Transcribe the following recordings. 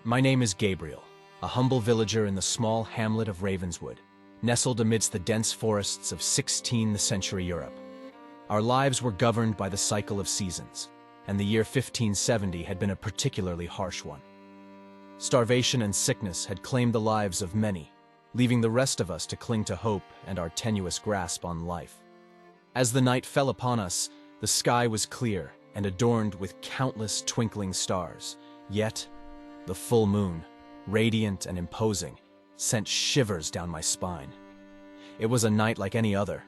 My name is Gabriel, a humble villager in the small hamlet of Ravenswood, nestled amidst the dense forests of 16th century Europe. Our lives were governed by the cycle of seasons, and the year 1570 had been a particularly harsh one. Starvation and sickness had claimed the lives of many, leaving the rest of us to cling to hope and our tenuous grasp on life. As the night fell upon us, the sky was clear and adorned with countless twinkling stars, yet the full moon, radiant and imposing, sent shivers down my spine. It was a night like any other,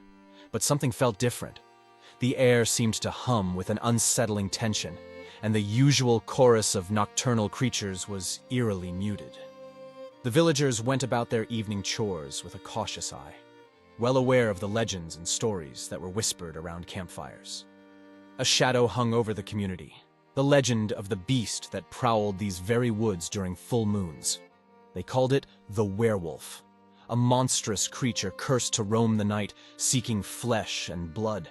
but something felt different. The air seemed to hum with an unsettling tension, and the usual chorus of nocturnal creatures was eerily muted. The villagers went about their evening chores with a cautious eye, well aware of the legends and stories that were whispered around campfires. A shadow hung over the community, the legend of the beast that prowled these very woods during full moons. They called it the Werewolf, a monstrous creature cursed to roam the night, seeking flesh and blood.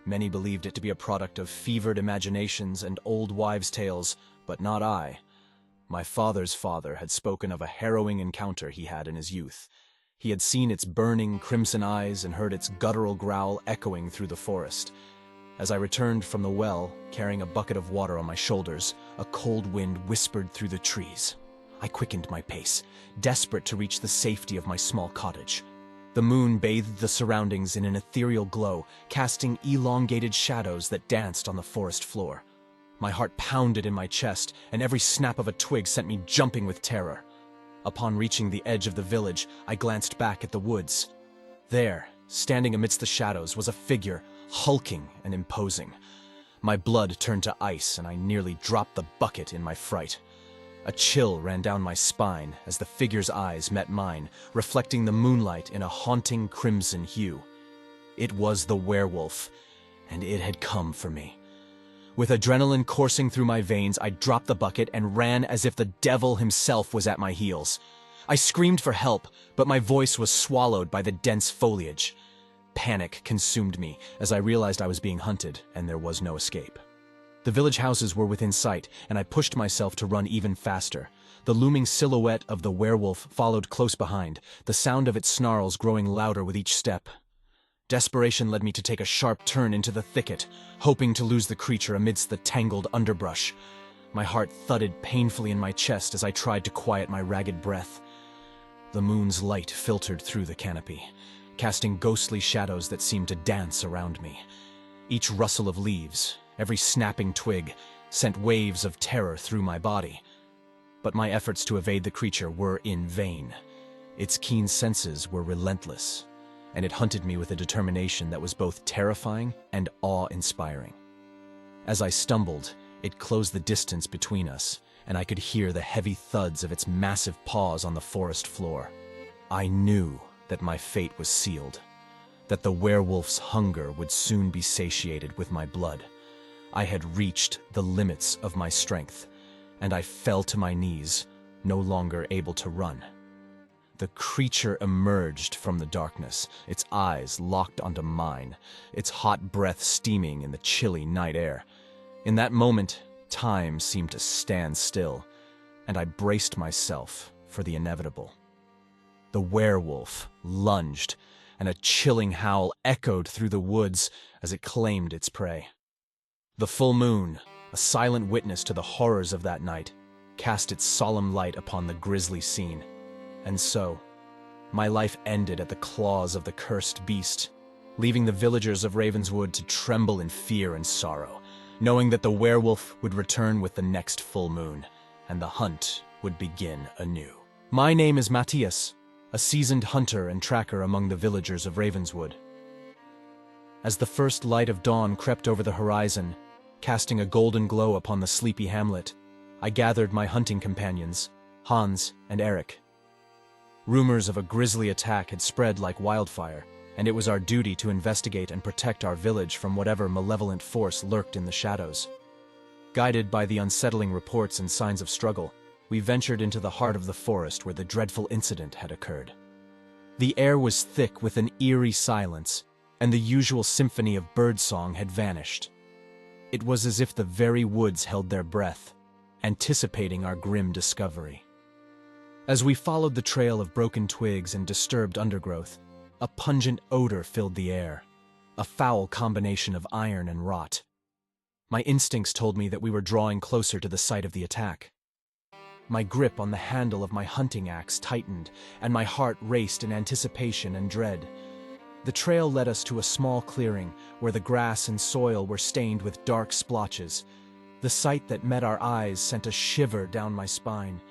Many believed it to be a product of fevered imaginations and old wives' tales, but not I. My father's father had spoken of a harrowing encounter he had in his youth. He had seen its burning crimson eyes and heard its guttural growl echoing through the forest. As I returned from the well, carrying a bucket of water on my shoulders, a cold wind whispered through the trees. I quickened my pace, desperate to reach the safety of my small cottage. The moon bathed the surroundings in an ethereal glow, casting elongated shadows that danced on the forest floor. My heart pounded in my chest, and every snap of a twig sent me jumping with terror. Upon reaching the edge of the village, I glanced back at the woods. There, standing amidst the shadows, was a figure, hulking and imposing. My blood turned to ice, and I nearly dropped the bucket in my fright. A chill ran down my spine as the figure's eyes met mine, reflecting the moonlight in a haunting crimson hue. It was the werewolf, and it had come for me. With adrenaline coursing through my veins, I dropped the bucket and ran as if the devil himself was at my heels. I screamed for help, but my voice was swallowed by the dense foliage. Panic consumed me as I realized I was being hunted and there was no escape. The village houses were within sight, and I pushed myself to run even faster. The looming silhouette of the werewolf followed close behind, the sound of its snarls growing louder with each step. Desperation led me to take a sharp turn into the thicket, hoping to lose the creature amidst the tangled underbrush. My heart thudded painfully in my chest as I tried to quiet my ragged breath. The moon's light filtered through the canopy, casting ghostly shadows that seemed to dance around me. Each rustle of leaves, every snapping twig, sent waves of terror through my body. But my efforts to evade the creature were in vain. Its keen senses were relentless, and it hunted me with a determination that was both terrifying and awe-inspiring. As I stumbled, it closed the distance between us, and I could hear the heavy thuds of its massive paws on the forest floor. I knew that my fate was sealed, that the werewolf's hunger would soon be satiated with my blood. I had reached the limits of my strength, and I fell to my knees, no longer able to run. The creature emerged from the darkness, its eyes locked onto mine, its hot breath steaming in the chilly night air. In that moment, time seemed to stand still, and I braced myself for the inevitable. The werewolf lunged, and a chilling howl echoed through the woods as it claimed its prey. The full moon, a silent witness to the horrors of that night, cast its solemn light upon the grisly scene. And so, my life ended at the claws of the cursed beast, leaving the villagers of Ravenswood to tremble in fear and sorrow, knowing that the werewolf would return with the next full moon, and the hunt would begin anew. My name is Matthias, a seasoned hunter and tracker among the villagers of Ravenswood. As the first light of dawn crept over the horizon, casting a golden glow upon the sleepy hamlet, I gathered my hunting companions, Hans and Eric. Rumors of a grisly attack had spread like wildfire, and it was our duty to investigate and protect our village from whatever malevolent force lurked in the shadows. Guided by the unsettling reports and signs of struggle, we ventured into the heart of the forest where the dreadful incident had occurred. The air was thick with an eerie silence, and the usual symphony of birdsong had vanished. It was as if the very woods held their breath, anticipating our grim discovery. As we followed the trail of broken twigs and disturbed undergrowth, a pungent odor filled the air, a foul combination of iron and rot. My instincts told me that we were drawing closer to the site of the attack. My grip on the handle of my hunting axe tightened, and my heart raced in anticipation and dread. The trail led us to a small clearing where the grass and soil were stained with dark splotches. The sight that met our eyes sent a shiver down my spine.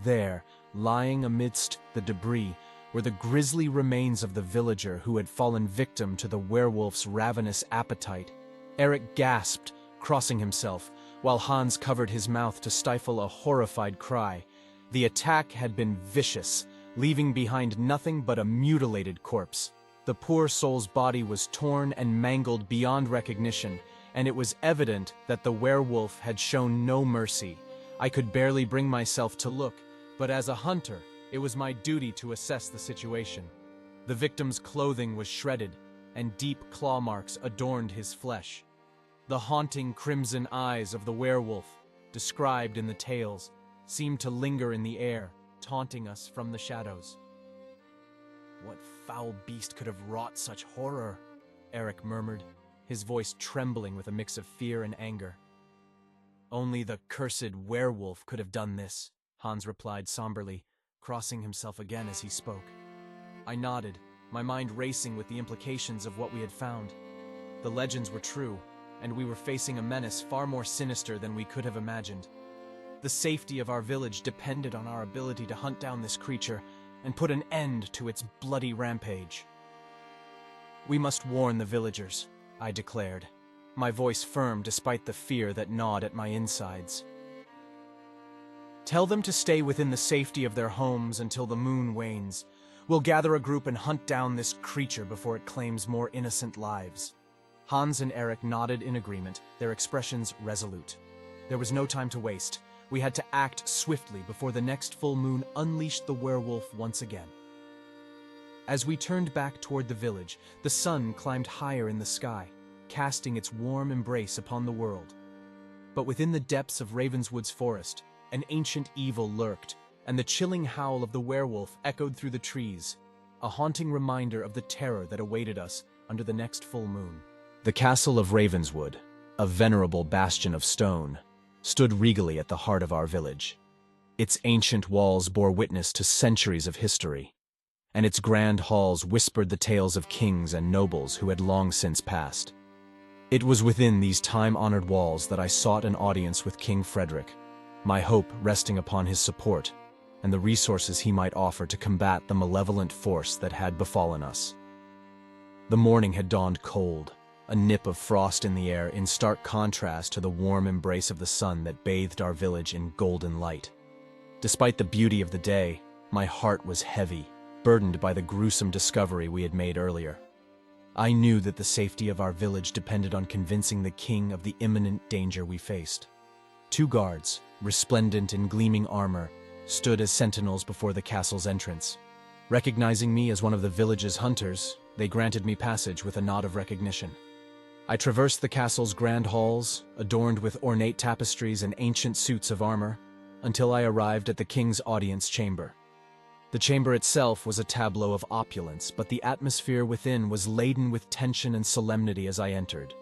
There, lying amidst the debris, were the grisly remains of the villager who had fallen victim to the werewolf's ravenous appetite. Eric gasped, crossing himself, while Hans covered his mouth to stifle a horrified cry. The attack had been vicious, leaving behind nothing but a mutilated corpse. The poor soul's body was torn and mangled beyond recognition, and it was evident that the werewolf had shown no mercy. I could barely bring myself to look, but as a hunter, it was my duty to assess the situation. The victim's clothing was shredded, and deep claw marks adorned his flesh. The haunting crimson eyes of the werewolf, described in the tales, seemed to linger in the air, taunting us from the shadows. "What foul beast could have wrought such horror?" Eric murmured, his voice trembling with a mix of fear and anger. "Only the cursed werewolf could have done this," Hans replied somberly, crossing himself again as he spoke. I nodded, my mind racing with the implications of what we had found. The legends were true, and we were facing a menace far more sinister than we could have imagined. The safety of our village depended on our ability to hunt down this creature and put an end to its bloody rampage. "We must warn the villagers," I declared, my voice firm despite the fear that gnawed at my insides. "Tell them to stay within the safety of their homes until the moon wanes. We'll gather a group and hunt down this creature before it claims more innocent lives." Hans and Eric nodded in agreement, their expressions resolute. There was no time to waste. We had to act swiftly before the next full moon unleashed the werewolf once again. As we turned back toward the village, the sun climbed higher in the sky, casting its warm embrace upon the world. But within the depths of Ravenswood's forest, an ancient evil lurked, and the chilling howl of the werewolf echoed through the trees, a haunting reminder of the terror that awaited us under the next full moon. The castle of Ravenswood, a venerable bastion of stone, stood regally at the heart of our village. Its ancient walls bore witness to centuries of history, and its grand halls whispered the tales of kings and nobles who had long since passed. It was within these time-honored walls that I sought an audience with King Frederick, my hope resting upon his support and the resources he might offer to combat the malevolent force that had befallen us. The morning had dawned cold, a nip of frost in the air in stark contrast to the warm embrace of the sun that bathed our village in golden light. Despite the beauty of the day, my heart was heavy, burdened by the gruesome discovery we had made earlier. I knew that the safety of our village depended on convincing the king of the imminent danger we faced. 2 guards, resplendent in gleaming armor, stood as sentinels before the castle's entrance. Recognizing me as one of the village's hunters, they granted me passage with a nod of recognition. I traversed the castle's grand halls, adorned with ornate tapestries and ancient suits of armor, until I arrived at the king's audience chamber. The chamber itself was a tableau of opulence, but the atmosphere within was laden with tension and solemnity as I entered.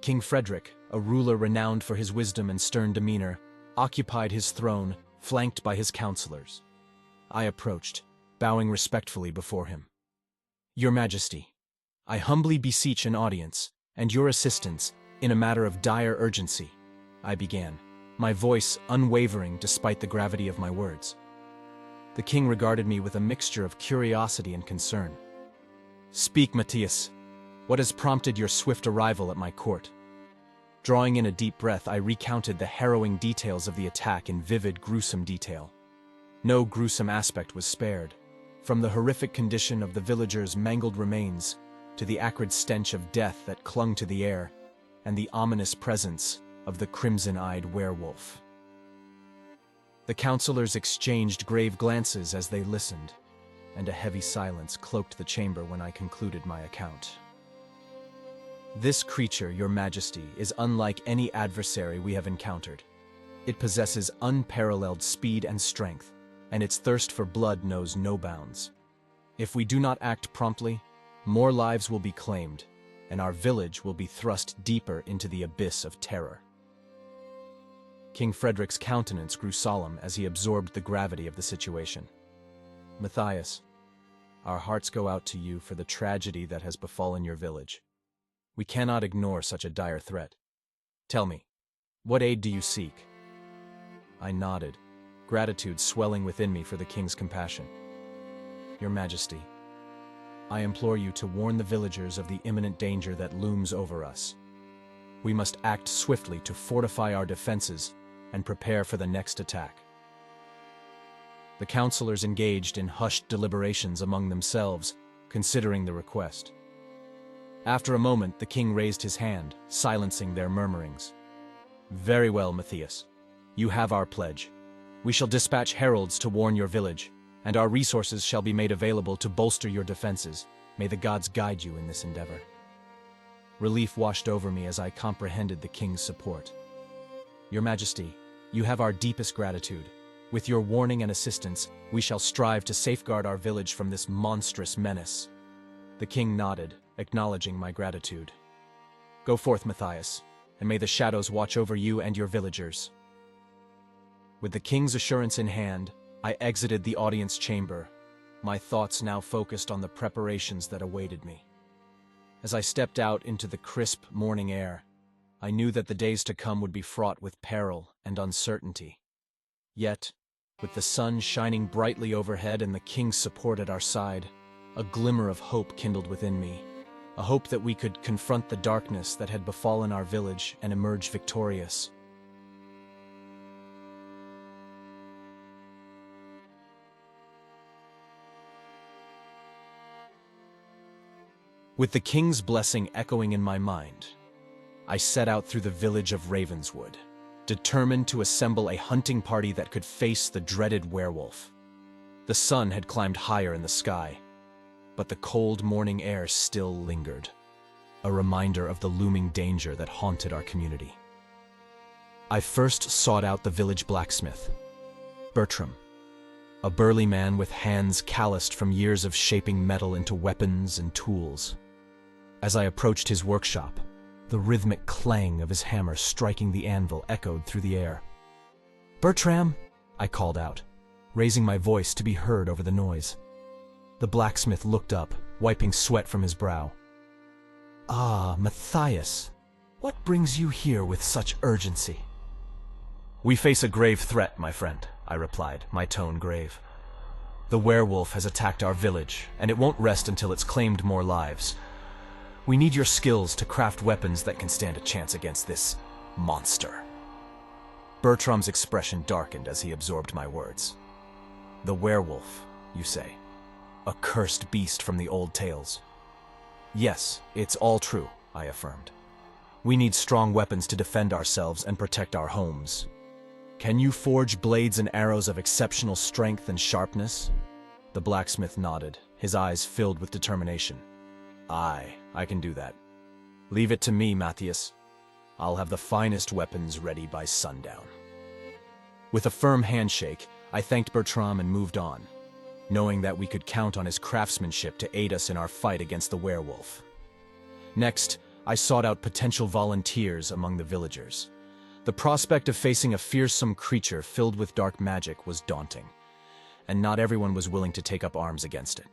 King Frederick, a ruler renowned for his wisdom and stern demeanor, occupied his throne, flanked by his counselors. I approached, bowing respectfully before him. "Your Majesty, I humbly beseech an audience and your assistance in a matter of dire urgency," I began, my voice unwavering despite the gravity of my words. The king regarded me with a mixture of curiosity and concern. "Speak, Matthias. What has prompted your swift arrival at my court?" Drawing in a deep breath, I recounted the harrowing details of the attack in vivid, gruesome detail. No gruesome aspect was spared, from the horrific condition of the villagers' mangled remains to the acrid stench of death that clung to the air, and the ominous presence of the crimson-eyed werewolf. The counselors exchanged grave glances as they listened, and a heavy silence cloaked the chamber when I concluded my account. "This creature, Your Majesty, is unlike any adversary we have encountered. It possesses unparalleled speed and strength, and its thirst for blood knows no bounds. If we do not act promptly, more lives will be claimed, and our village will be thrust deeper into the abyss of terror. King Frederick's countenance grew solemn as he absorbed the gravity of the situation. Matthias, our hearts go out to you for the tragedy that has befallen your village. We cannot ignore such a dire threat. Tell me, what aid do you seek? I nodded, gratitude swelling within me for the king's compassion. Your Majesty, I implore you to warn the villagers of the imminent danger that looms over us. We must act swiftly to fortify our defenses and prepare for the next attack. The counselors engaged in hushed deliberations among themselves, considering the request. After a moment, the king raised his hand, silencing their murmurings. Very well, Matthias. You have our pledge. We shall dispatch heralds to warn your village, and our resources shall be made available to bolster your defenses. May the gods guide you in this endeavor. Relief washed over me as I comprehended the king's support. Your Majesty, you have our deepest gratitude. With your warning and assistance, we shall strive to safeguard our village from this monstrous menace. The king nodded, acknowledging my gratitude. Go forth, Matthias, and may the shadows watch over you and your villagers. With the king's assurance in hand, I exited the audience chamber, my thoughts now focused on the preparations that awaited me. As I stepped out into the crisp morning air, I knew that the days to come would be fraught with peril and uncertainty. Yet, with the sun shining brightly overhead and the king's support at our side, a glimmer of hope kindled within me, a hope that we could confront the darkness that had befallen our village and emerge victorious. With the king's blessing echoing in my mind, I set out through the village of Ravenswood, determined to assemble a hunting party that could face the dreaded werewolf. The sun had climbed higher in the sky, but the cold morning air still lingered, a reminder of the looming danger that haunted our community. I first sought out the village blacksmith, Bertram, a burly man with hands calloused from years of shaping metal into weapons and tools. As I approached his workshop, the rhythmic clang of his hammer striking the anvil echoed through the air. "Bertram!" I called out, raising my voice to be heard over the noise. The blacksmith looked up, wiping sweat from his brow. "Ah, Matthias, what brings you here with such urgency?" "We face a grave threat, my friend," I replied, my tone grave. "The werewolf has attacked our village, and it won't rest until it's claimed more lives. We need your skills to craft weapons that can stand a chance against this monster." Bertram's expression darkened as he absorbed my words. "The werewolf, you say? A cursed beast from the old tales?" "Yes, it's all true," I affirmed. "We need strong weapons to defend ourselves and protect our homes. Can you forge blades and arrows of exceptional strength and sharpness?" The blacksmith nodded, his eyes filled with determination. "Aye, I can do that. Leave it to me, Matthias. I'll have the finest weapons ready by sundown." With a firm handshake, I thanked Bertram and moved on, knowing that we could count on his craftsmanship to aid us in our fight against the werewolf. Next, I sought out potential volunteers among the villagers. The prospect of facing a fearsome creature filled with dark magic was daunting, and not everyone was willing to take up arms against it.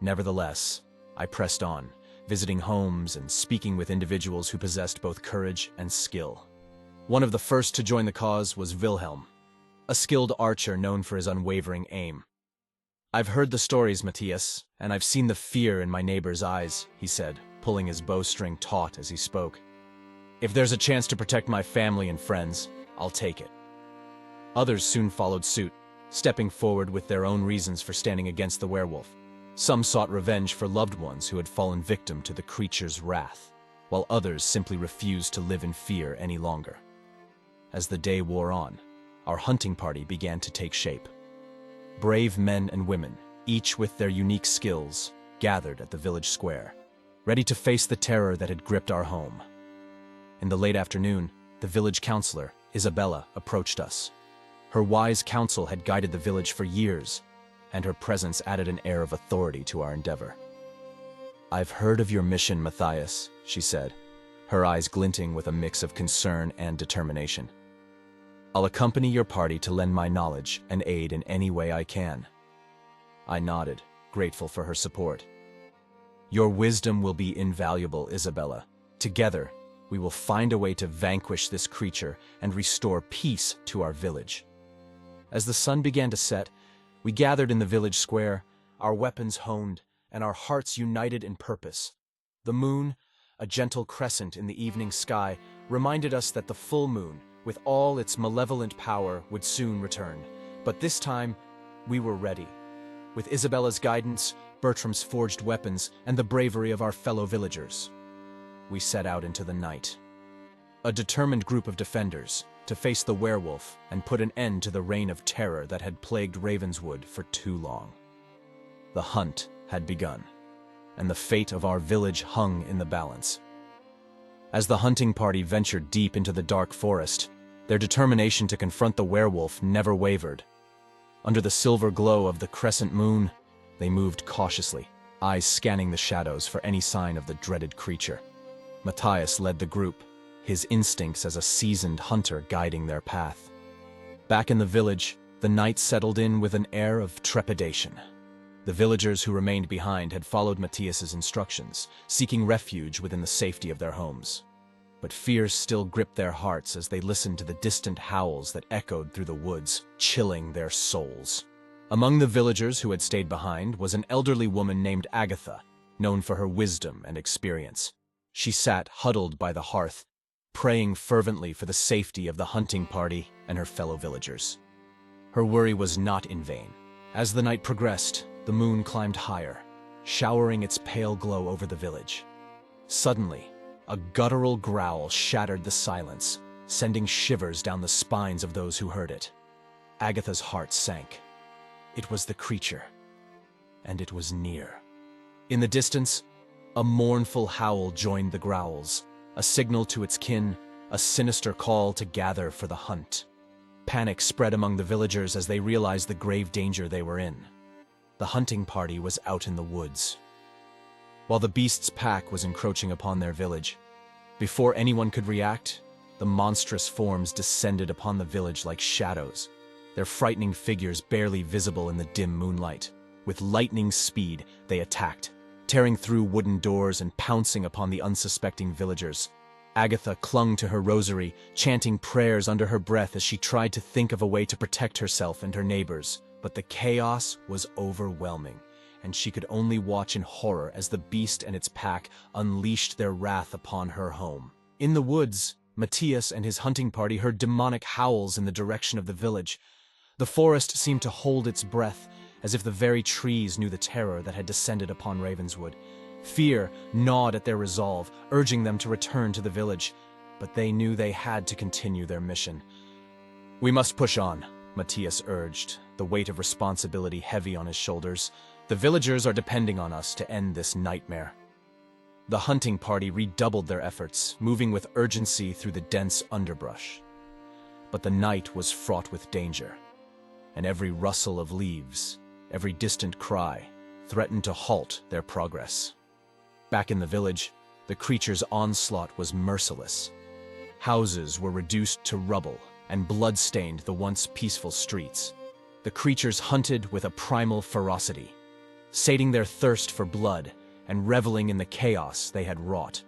Nevertheless, I pressed on, visiting homes and speaking with individuals who possessed both courage and skill. One of the first to join the cause was Wilhelm, a skilled archer known for his unwavering aim. "I've heard the stories, Matthias, and I've seen the fear in my neighbor's eyes," he said, pulling his bowstring taut as he spoke. "If there's a chance to protect my family and friends, I'll take it." Others soon followed suit, stepping forward with their own reasons for standing against the werewolf. Some sought revenge for loved ones who had fallen victim to the creature's wrath, while others simply refused to live in fear any longer. As the day wore on, our hunting party began to take shape. Brave men and women, each with their unique skills, gathered at the village square, ready to face the terror that had gripped our home. In the late afternoon, the village counselor, Isabella approached us. Her wise counsel had guided the village for years, and her presence added an air of authority to our endeavor. "I've heard of your mission, Matthias," she said, her eyes glinting with a mix of concern and determination. "I'll accompany your party to lend my knowledge and aid in any way I can." I nodded, grateful for her support. "Your wisdom will be invaluable, Isabella. Together, we will find a way to vanquish this creature and restore peace to our village." As the sun began to set, we gathered in the village square, our weapons honed, and our hearts united in purpose. The moon, a gentle crescent in the evening sky, reminded us that the full moon, with all its malevolent power, would soon return. But this time, we were ready. With Isabella's guidance, Bertram's forged weapons, and the bravery of our fellow villagers, we set out into the night. A determined group of defenders, to face the werewolf and put an end to the reign of terror that had plagued Ravenswood for too long. The hunt had begun, and the fate of our village hung in the balance. As the hunting party ventured deep into the dark forest, their determination to confront the werewolf never wavered. Under the silver glow of the crescent moon, they moved cautiously, eyes scanning the shadows for any sign of the dreaded creature. Matthias led the group, his instincts as a seasoned hunter guiding their path. Back in the village, the night settled in with an air of trepidation. The villagers who remained behind had followed Matthias's instructions, seeking refuge within the safety of their homes. But fear still gripped their hearts as they listened to the distant howls that echoed through the woods, chilling their souls. Among the villagers who had stayed behind was an elderly woman named Agatha, known for her wisdom and experience. She sat huddled by the hearth, praying fervently for the safety of the hunting party and her fellow villagers. Her worry was not in vain. As the night progressed, the moon climbed higher, showering its pale glow over the village. Suddenly, a guttural growl shattered the silence, sending shivers down the spines of those who heard it. Agatha's heart sank. It was the creature, and it was near. In the distance, a mournful howl joined the growls, a signal to its kin, a sinister call to gather for the hunt. Panic spread among the villagers as they realized the grave danger they were in. The hunting party was out in the woods, while the beast's pack was encroaching upon their village. Before anyone could react, the monstrous forms descended upon the village like shadows, their frightening figures barely visible in the dim moonlight. With lightning speed, they attacked, tearing through wooden doors and pouncing upon the unsuspecting villagers. Agatha clung to her rosary, chanting prayers under her breath as she tried to think of a way to protect herself and her neighbors. But the chaos was overwhelming, and she could only watch in horror as the beast and its pack unleashed their wrath upon her home. In the woods, Matthias and his hunting party heard demonic howls in the direction of the village. The forest seemed to hold its breath, as if the very trees knew the terror that had descended upon Ravenswood. Fear gnawed at their resolve, urging them to return to the village, but they knew they had to continue their mission. "We must push on," Matthias urged, the weight of responsibility heavy on his shoulders. "The villagers are depending on us to end this nightmare." The hunting party redoubled their efforts, moving with urgency through the dense underbrush. But the night was fraught with danger, and every rustle of leaves, every distant cry, threatened to halt their progress. Back in the village, the creature's onslaught was merciless. Houses were reduced to rubble, and blood stained the once peaceful streets. The creatures hunted with a primal ferocity, sating their thirst for blood and reveling in the chaos they had wrought.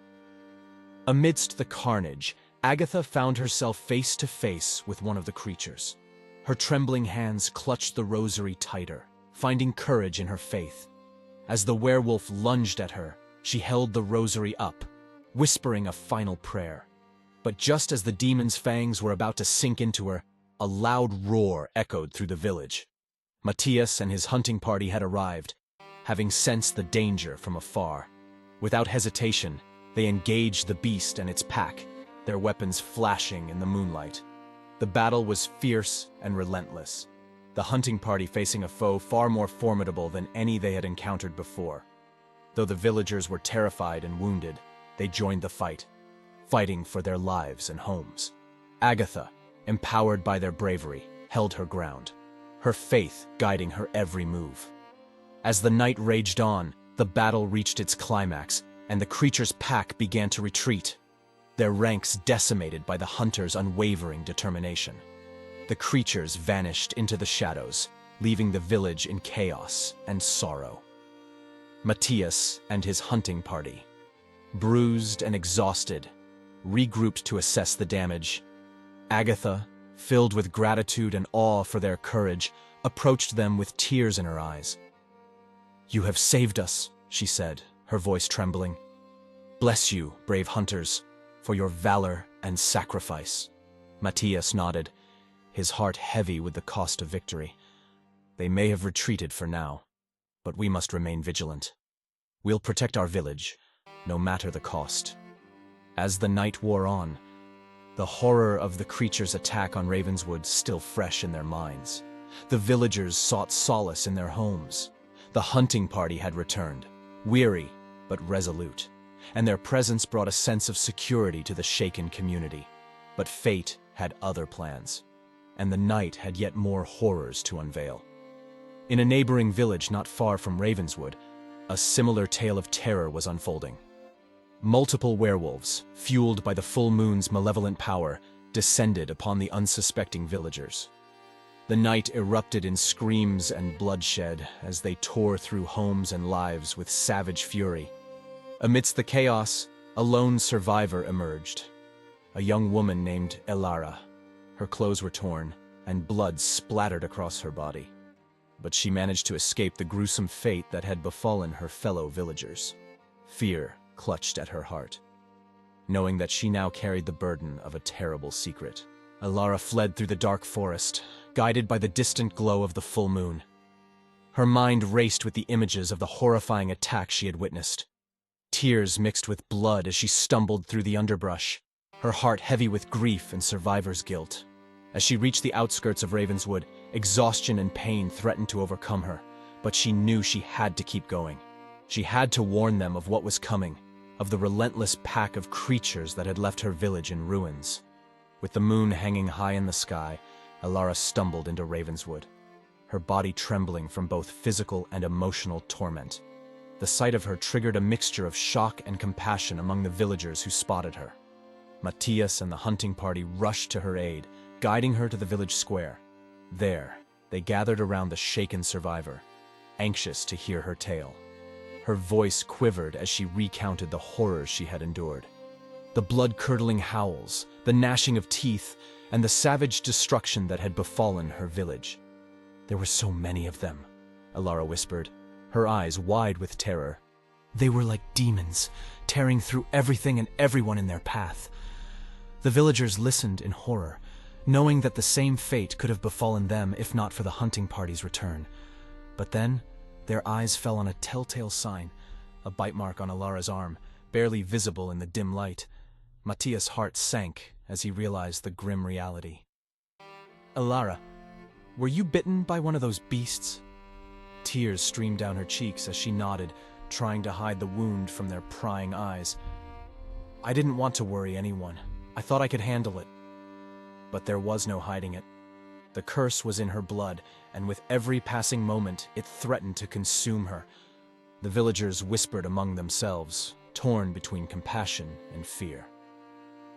Amidst the carnage, Agatha found herself face to face with one of the creatures. Her trembling hands clutched the rosary tighter, finding courage in her faith. As the werewolf lunged at her, she held the rosary up, whispering a final prayer. But just as the demon's fangs were about to sink into her, a loud roar echoed through the village. Matthias and his hunting party had arrived, having sensed the danger from afar. Without hesitation, they engaged the beast and its pack, their weapons flashing in the moonlight. The battle was fierce and relentless, the hunting party facing a foe far more formidable than any they had encountered before. Though the villagers were terrified and wounded, they joined the fight, fighting for their lives and homes. Agatha, empowered by their bravery, held her ground, her faith guiding her every move. As the night raged on, the battle reached its climax, and the creature's pack began to retreat, their ranks decimated by the hunters' unwavering determination. The creatures vanished into the shadows, leaving the village in chaos and sorrow. Matthias and his hunting party, bruised and exhausted, regrouped to assess the damage. Agatha, filled with gratitude and awe for their courage, approached them with tears in her eyes. "You have saved us," she said, her voice trembling. "Bless you, brave hunters, for your valor and sacrifice." Matthias nodded, his heart heavy with the cost of victory. "They may have retreated for now, but we must remain vigilant. We'll protect our village, no matter the cost." As the night wore on, the horror of the creature's attack on Ravenswood still fresh in their minds. The villagers sought solace in their homes. The hunting party had returned, weary but resolute, and their presence brought a sense of security to the shaken community. But fate had other plans, and the night had yet more horrors to unveil. In a neighboring village not far from Ravenswood, a similar tale of terror was unfolding. Multiple werewolves, fueled by the full moon's malevolent power, descended upon the unsuspecting villagers. The night erupted in screams and bloodshed as they tore through homes and lives with savage fury. Amidst the chaos, a lone survivor emerged, a young woman named Elara. Her clothes were torn, and blood splattered across her body. But she managed to escape the gruesome fate that had befallen her fellow villagers. Fear clutched at her heart, knowing that she now carried the burden of a terrible secret. Elara fled through the dark forest, guided by the distant glow of the full moon. Her mind raced with the images of the horrifying attack she had witnessed. Tears mixed with blood as she stumbled through the underbrush, her heart heavy with grief and survivor's guilt. As she reached the outskirts of Ravenswood, exhaustion and pain threatened to overcome her, but she knew she had to keep going. She had to warn them of what was coming, of the relentless pack of creatures that had left her village in ruins. With the moon hanging high in the sky, Elara stumbled into Ravenswood, her body trembling from both physical and emotional torment. The sight of her triggered a mixture of shock and compassion among the villagers who spotted her. Matthias and the hunting party rushed to her aid, guiding her to the village square. There, they gathered around the shaken survivor, anxious to hear her tale. Her voice quivered as she recounted the horrors she had endured. The blood-curdling howls, the gnashing of teeth, and the savage destruction that had befallen her village. "There were so many of them," Elara whispered, her eyes wide with terror. "They were like demons, tearing through everything and everyone in their path." The villagers listened in horror, knowing that the same fate could have befallen them if not for the hunting party's return. But then, their eyes fell on a telltale sign, a bite mark on Elara's arm, barely visible in the dim light. Matthias' heart sank as he realized the grim reality. "Elara, were you bitten by one of those beasts?" Tears streamed down her cheeks as she nodded, trying to hide the wound from their prying eyes. "I didn't want to worry anyone. I thought I could handle it." But there was no hiding it. The curse was in her blood, and with every passing moment, it threatened to consume her. The villagers whispered among themselves, torn between compassion and fear.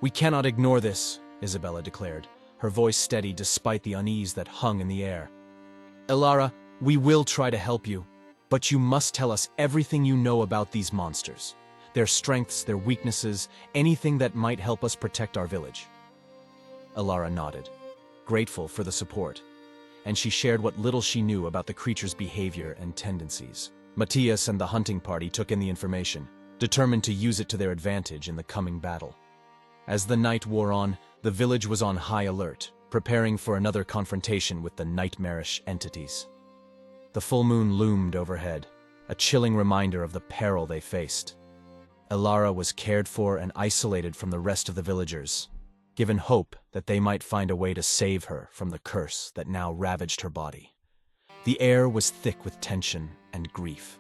"We cannot ignore this," Isabella declared, her voice steady despite the unease that hung in the air. "Elara, we will try to help you, but you must tell us everything you know about these monsters. Their strengths, their weaknesses, anything that might help us protect our village." Elara nodded, grateful for the support, and she shared what little she knew about the creature's behavior and tendencies. Matthias and the hunting party took in the information, determined to use it to their advantage in the coming battle. As the night wore on, the village was on high alert, preparing for another confrontation with the nightmarish entities. The full moon loomed overhead, a chilling reminder of the peril they faced. Elara was cared for and isolated from the rest of the villagers, given hope that they might find a way to save her from the curse that now ravaged her body. The air was thick with tension and grief,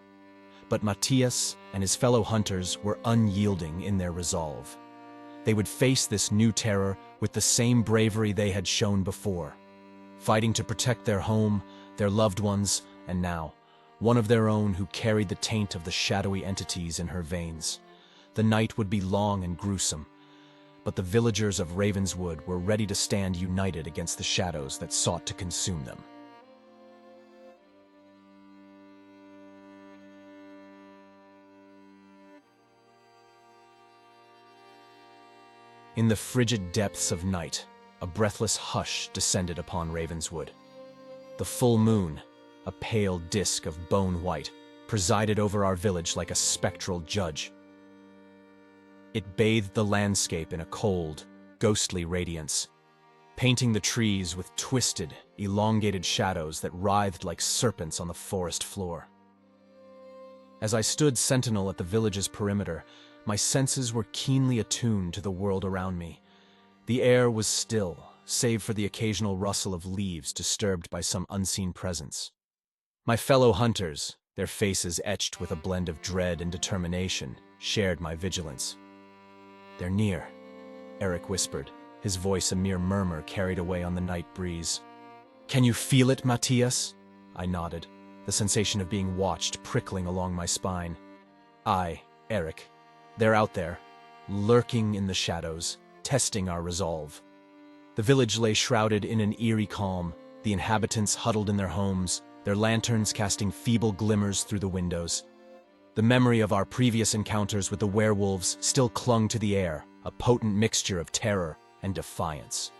but Matthias and his fellow hunters were unyielding in their resolve. They would face this new terror with the same bravery they had shown before, fighting to protect their home, their loved ones, and now, one of their own who carried the taint of the shadowy entities in her veins. The night would be long and gruesome, but the villagers of Ravenswood were ready to stand united against the shadows that sought to consume them. In the frigid depths of night, a breathless hush descended upon Ravenswood. The full moon, a pale disk of bone white, presided over our village like a spectral judge. It bathed the landscape in a cold, ghostly radiance, painting the trees with twisted, elongated shadows that writhed like serpents on the forest floor. As I stood sentinel at the village's perimeter, my senses were keenly attuned to the world around me. The air was still, save for the occasional rustle of leaves disturbed by some unseen presence. My fellow hunters, their faces etched with a blend of dread and determination, shared my vigilance. "They're near," Eric whispered, his voice a mere murmur carried away on the night breeze. "Can you feel it, Matthias?" I nodded, the sensation of being watched prickling along my spine. "Aye, Eric. They're out there, lurking in the shadows, testing our resolve." The village lay shrouded in an eerie calm, the inhabitants huddled in their homes, their lanterns casting feeble glimmers through the windows. The memory of our previous encounters with the werewolves still clung to the air, a potent mixture of terror and defiance.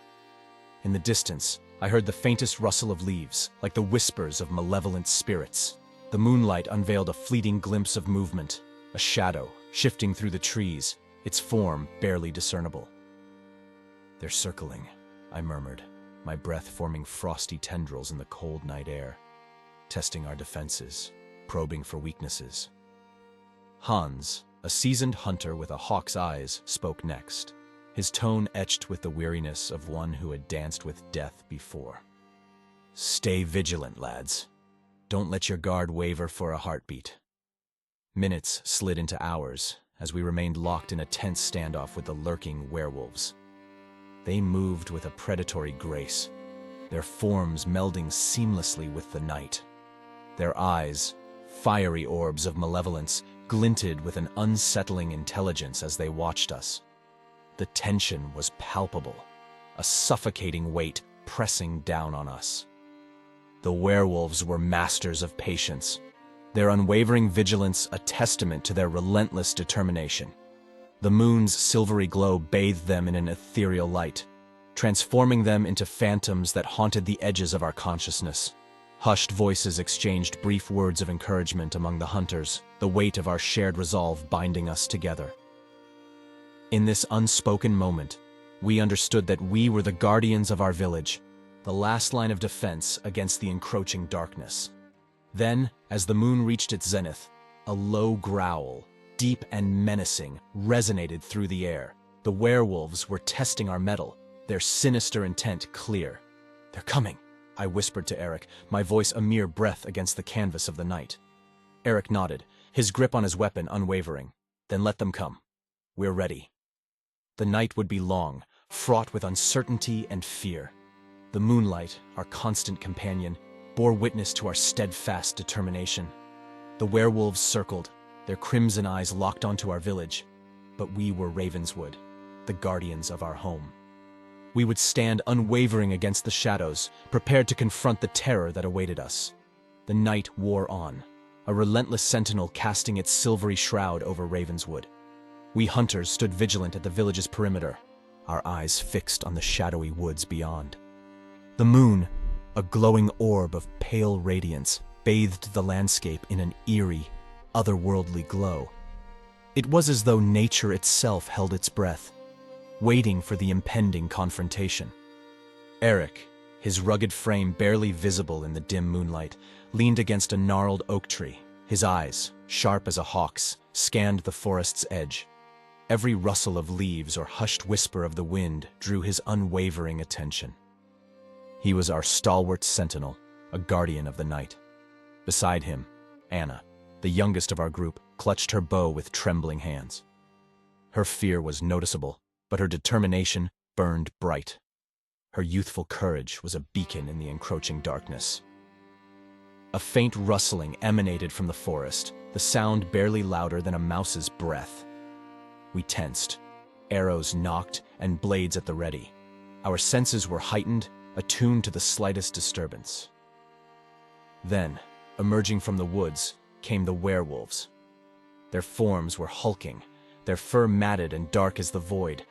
In the distance, I heard the faintest rustle of leaves, like the whispers of malevolent spirits. The moonlight unveiled a fleeting glimpse of movement, a shadow shifting through the trees, its form barely discernible. "They're circling," I murmured, my breath forming frosty tendrils in the cold night air, testing our defenses, probing for weaknesses. Hans, a seasoned hunter with a hawk's eyes, spoke next, his tone etched with the weariness of one who had danced with death before. "Stay vigilant, lads. Don't let your guard waver for a heartbeat." Minutes slid into hours as we remained locked in a tense standoff with the lurking werewolves. They moved with a predatory grace, their forms melding seamlessly with the night. Their eyes, fiery orbs of malevolence, glinted with an unsettling intelligence as they watched us. The tension was palpable, a suffocating weight pressing down on us. The werewolves were masters of patience, their unwavering vigilance a testament to their relentless determination. The moon's silvery glow bathed them in an ethereal light, transforming them into phantoms that haunted the edges of our consciousness. Hushed voices exchanged brief words of encouragement among the hunters, the weight of our shared resolve binding us together. In this unspoken moment, we understood that we were the guardians of our village, the last line of defense against the encroaching darkness. Then, as the moon reached its zenith, a low growl, deep and menacing, resonated through the air. The werewolves were testing our mettle, their sinister intent clear. "They're coming," I whispered to Eric, my voice a mere breath against the canvas of the night. Eric nodded, his grip on his weapon unwavering. "Then let them come. We're ready." The night would be long, fraught with uncertainty and fear. The moonlight, our constant companion, bore witness to our steadfast determination. The werewolves circled, their crimson eyes locked onto our village, but we were Ravenswood, the guardians of our home. We would stand unwavering against the shadows, prepared to confront the terror that awaited us. The night wore on, a relentless sentinel casting its silvery shroud over Ravenswood. We hunters stood vigilant at the village's perimeter, our eyes fixed on the shadowy woods beyond. The moon, a glowing orb of pale radiance, bathed the landscape in an eerie, otherworldly glow. It was as though nature itself held its breath, waiting for the impending confrontation. Eric, his rugged frame barely visible in the dim moonlight, leaned against a gnarled oak tree. His eyes, sharp as a hawk's, scanned the forest's edge. Every rustle of leaves or hushed whisper of the wind drew his unwavering attention. He was our stalwart sentinel, a guardian of the night. Beside him, Anna, the youngest of our group, clutched her bow with trembling hands. Her fear was noticeable, but her determination burned bright. Her youthful courage was a beacon in the encroaching darkness. A faint rustling emanated from the forest, the sound barely louder than a mouse's breath. We tensed, arrows nocked and blades at the ready. Our senses were heightened, attuned to the slightest disturbance. Then, emerging from the woods, came the werewolves. Their forms were hulking, their fur matted and dark as the void.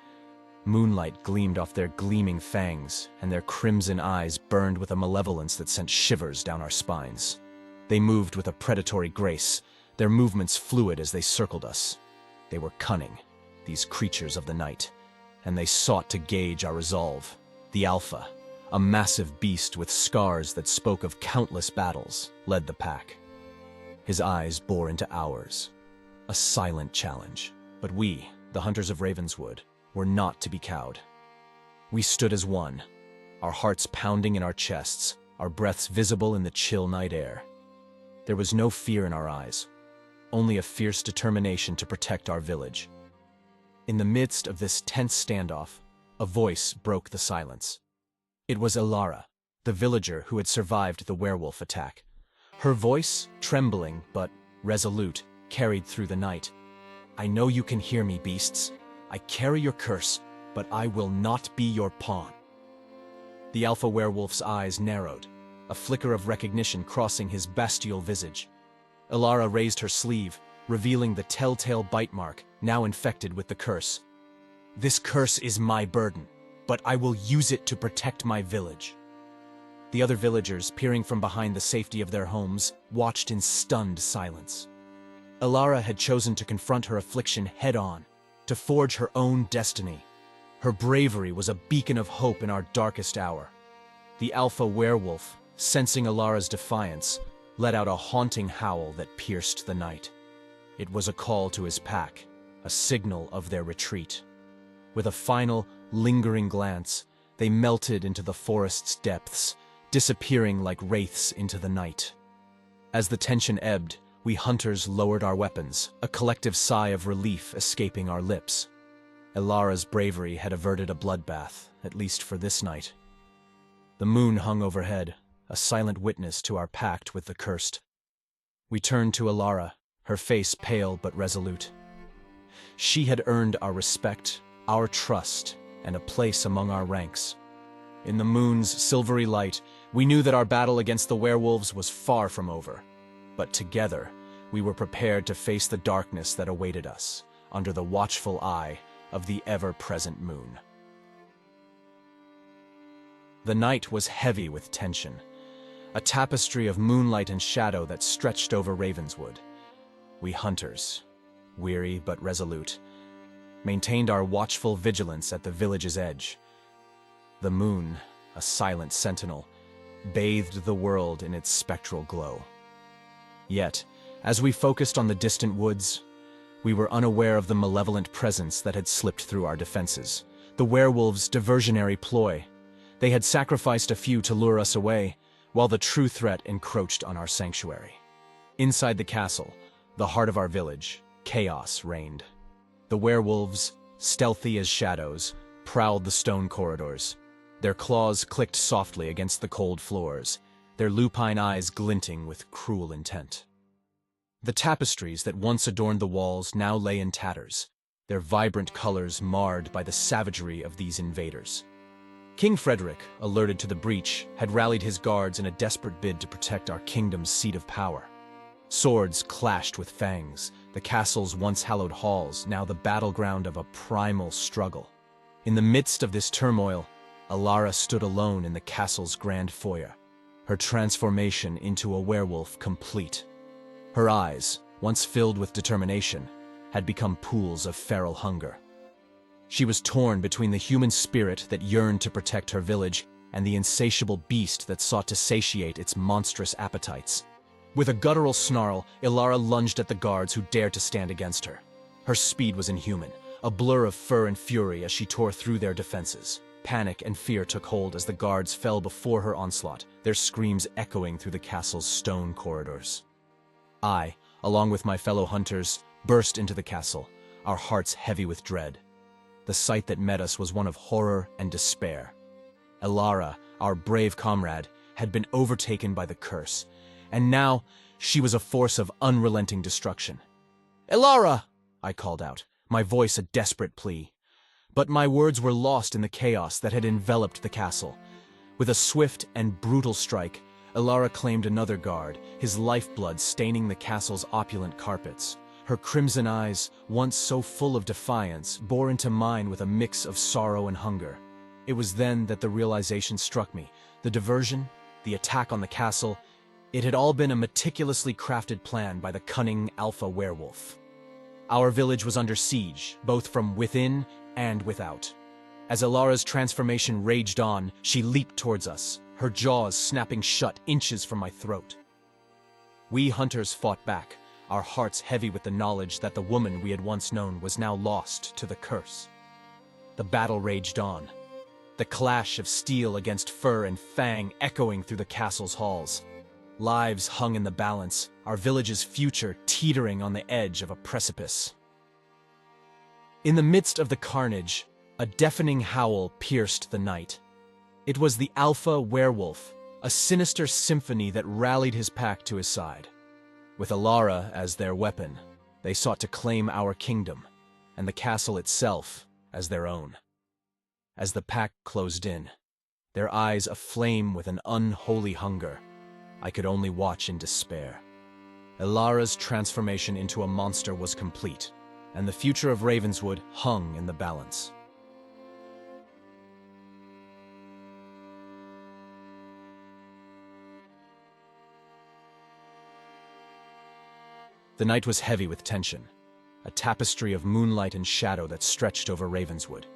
Moonlight gleamed off their gleaming fangs, and their crimson eyes burned with a malevolence that sent shivers down our spines. They moved with a predatory grace, their movements fluid as they circled us. They were cunning, these creatures of the night, and they sought to gauge our resolve. The Alpha, a massive beast with scars that spoke of countless battles, led the pack. His eyes bore into ours, a silent challenge. But we, the hunters of Ravenswood, were not to be cowed. We stood as one, our hearts pounding in our chests, our breaths visible in the chill night air. There was no fear in our eyes, only a fierce determination to protect our village. In the midst of this tense standoff, a voice broke the silence. It was Ilara, the villager who had survived the werewolf attack. Her voice, trembling but resolute, carried through the night. "I know you can hear me, beasts. I carry your curse, but I will not be your pawn." The alpha werewolf's eyes narrowed, a flicker of recognition crossing his bestial visage. Ilara raised her sleeve, revealing the telltale bite mark, now infected with the curse. "This curse is my burden, but I will use it to protect my village." The other villagers, peering from behind the safety of their homes, watched in stunned silence. Ilara had chosen to confront her affliction head-on, to forge her own destiny. Her bravery was a beacon of hope in our darkest hour. The alpha werewolf, sensing Ilara's defiance, let out a haunting howl that pierced the night. It was a call to his pack, a signal of their retreat. With a final, lingering glance, they melted into the forest's depths, disappearing like wraiths into the night. As the tension ebbed, we hunters lowered our weapons, a collective sigh of relief escaping our lips. Ilara's bravery had averted a bloodbath, at least for this night. The moon hung overhead, a silent witness to our pact with the cursed. We turned to Ilara, her face pale but resolute. She had earned our respect, our trust, and a place among our ranks. In the moon's silvery light, we knew that our battle against the werewolves was far from over. But together, we were prepared to face the darkness that awaited us, under the watchful eye of the ever-present moon. The night was heavy with tension, a tapestry of moonlight and shadow that stretched over Ravenswood. We hunters, weary but resolute, maintained our watchful vigilance at the village's edge. The moon, a silent sentinel, bathed the world in its spectral glow. Yet, as we focused on the distant woods, we were unaware of the malevolent presence that had slipped through our defenses. The werewolves' diversionary ploy. They had sacrificed a few to lure us away, while the true threat encroached on our sanctuary. Inside the castle, the heart of our village, chaos reigned. The werewolves, stealthy as shadows, prowled the stone corridors. Their claws clicked softly against the cold floors, their lupine eyes glinting with cruel intent. The tapestries that once adorned the walls now lay in tatters, their vibrant colors marred by the savagery of these invaders. King Frederick, alerted to the breach, had rallied his guards in a desperate bid to protect our kingdom's seat of power. Swords clashed with fangs, the castle's once hallowed halls, now the battleground of a primal struggle. In the midst of this turmoil, Ilara stood alone in the castle's grand foyer, her transformation into a werewolf complete. Her eyes, once filled with determination, had become pools of feral hunger. She was torn between the human spirit that yearned to protect her village and the insatiable beast that sought to satiate its monstrous appetites. With a guttural snarl, Ilara lunged at the guards who dared to stand against her. Her speed was inhuman, a blur of fur and fury as she tore through their defenses. Panic and fear took hold as the guards fell before her onslaught, their screams echoing through the castle's stone corridors. I, along with my fellow hunters, burst into the castle, our hearts heavy with dread. The sight that met us was one of horror and despair. Elara, our brave comrade, had been overtaken by the curse, and now she was a force of unrelenting destruction. "Elara!" I called out, my voice a desperate plea. But my words were lost in the chaos that had enveloped the castle. With a swift and brutal strike, Elara claimed another guard, his lifeblood staining the castle's opulent carpets. Her crimson eyes, once so full of defiance, bore into mine with a mix of sorrow and hunger. It was then that the realization struck me. The diversion, the attack on the castle, it had all been a meticulously crafted plan by the cunning alpha werewolf. Our village was under siege, both from within and without. As Elara's transformation raged on, she leaped towards us, her jaws snapping shut inches from my throat. We hunters fought back, our hearts heavy with the knowledge that the woman we had once known was now lost to the curse. The battle raged on, the clash of steel against fur and fang echoing through the castle's halls. Lives hung in the balance, our village's future teetering on the edge of a precipice. In the midst of the carnage, a deafening howl pierced the night. It was the alpha werewolf, a sinister symphony that rallied his pack to his side. With Elara as their weapon, they sought to claim our kingdom, and the castle itself as their own. As the pack closed in, their eyes aflame with an unholy hunger, I could only watch in despair. Elara's transformation into a monster was complete, and the future of Ravenswood hung in the balance. The night was heavy with tension, a tapestry of moonlight and shadow that stretched over Ravenswood.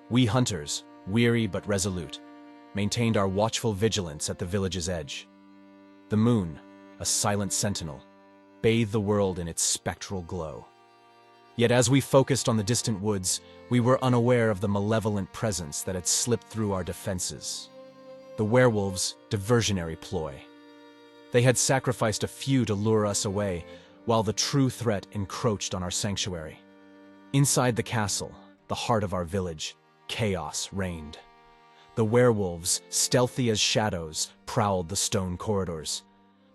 We hunters, weary but resolute, maintained our watchful vigilance at the village's edge. The moon, a silent sentinel, bathed the world in its spectral glow. Yet as we focused on the distant woods, we were unaware of the malevolent presence that had slipped through our defenses. The werewolves' diversionary ploy. They had sacrificed a few to lure us away, while the true threat encroached on our sanctuary. Inside the castle, the heart of our village, chaos reigned. The werewolves, stealthy as shadows, prowled the stone corridors.